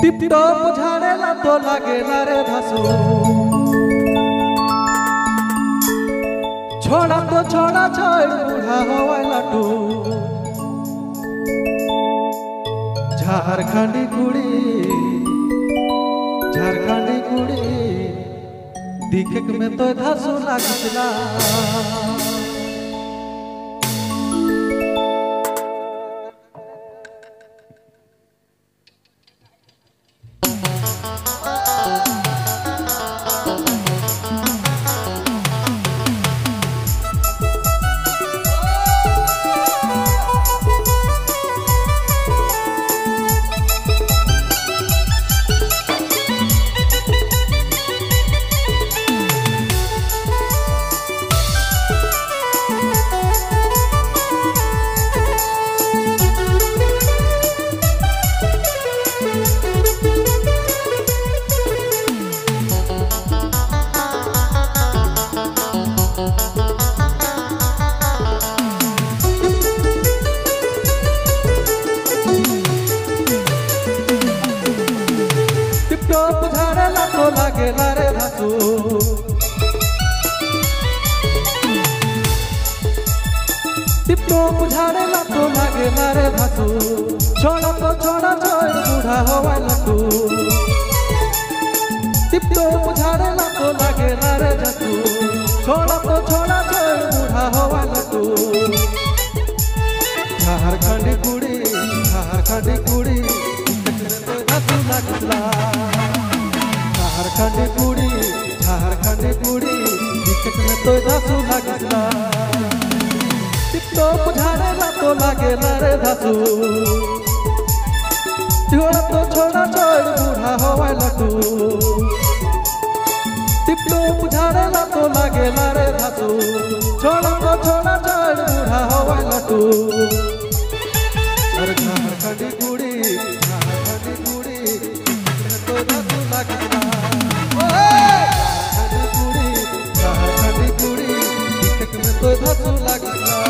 Tiptop झाड़ेला तो लागेला रे धासू छोड़ा तो छोड़ा छोड़ बूढ़ा हवाला टू झारखंडी कुड़ी दिखक में तो धासू लागला तो लागेला रे धासू टिपटॉप झाड़ेला तो लागेला रे धासू छोड़ा तो छोड़ा छोड़ बूढ़ा हवाला टू टिपटॉप झाड़ेला तो लागेला रे धासू छोड़ा तो छोड़ा छोड़ बूढ़ा हवाला टू झारखंडी कुड़ी धासू लागला झारखंडी कुड़ी दिक्कत में तो धासू लागला टिपटॉप झाड़ेला तो लागेला रे धासू छोड़ा तो छोड़ा छोड़ बूढ़ा हवाला टू टिपटॉप झाड़ेला तो लागेला रे धासू छोड़ा तो छोड़ा छोड़ बूढ़ा हवाला टू अरे झारखंडी कुड़ी तो धासू लागला तो धासू लागला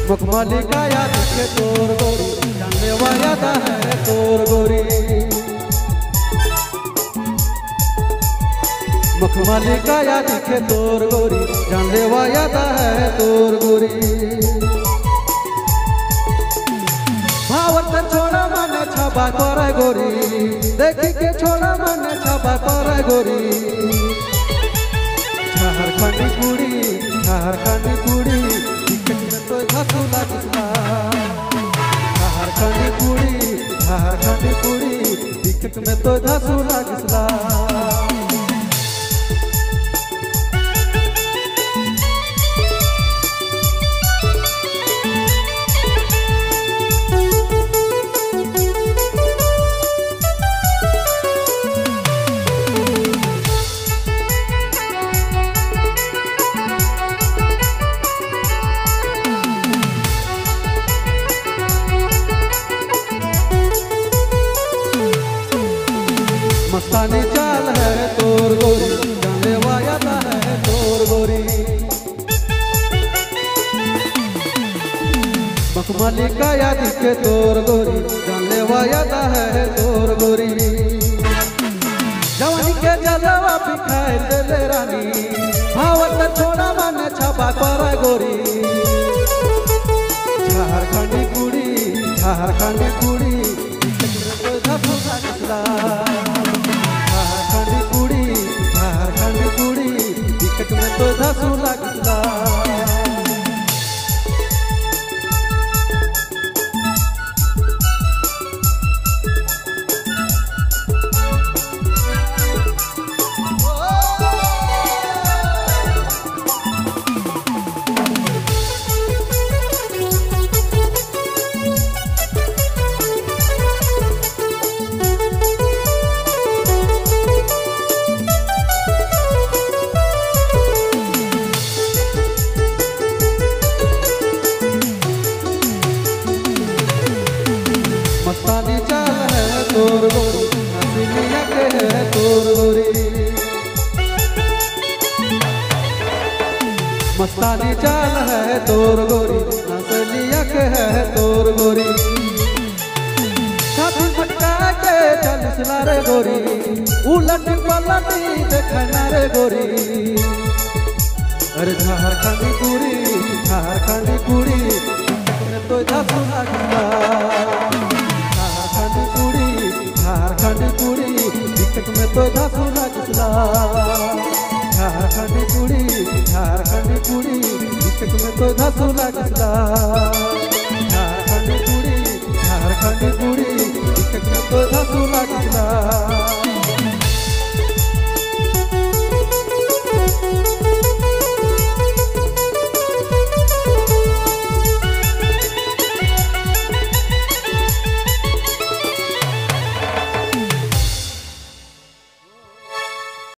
मखमली का याद के तोर गोरी जानने वाला है तोर गोरी मखमली का याद के तोर गोरी जानने वाला है तोर गोरी भावत छोड़ा मन छबा तोर गोरी देखी के छोड़ा मन छबा तोर गोरी झारखंडी कुड़ी तो धासू लागला झारखंडी कुड़ी दिक्कत में तो धासू लागला मस्तानी चाल है तोर गोरी जानने वाला है तोर गोरी मखमली का याद के तोर गोरी जानने वाला है तोर गोरी जवानी के जलवा पिखाए दे रानी भावत छोड़ा मन छबा पर गोरी झारखंडी कुड़ी धासू लागला झारखंडी कुड़ी दिक्कत में तो धासू लागला वाली चाल है तोर गोरी, नसलिया के है तोर गोरी। छाती फटका के चलिसला रे गोरी, उलट पलट देखना रे गोरी। अरे झारखंडी कुड़ी, झारखंडी कुड़ी तो धसुला गला। झारखंडी कुड़ी, झारखंडी कुड़ी दिक्कत में तो धसुला गला। झारखंडी कुड़ी, झारखंडी कुड़ी दिक्कत में तो धसुला गला। झारखंडी कुड़ी, झारखंडी कुड़ी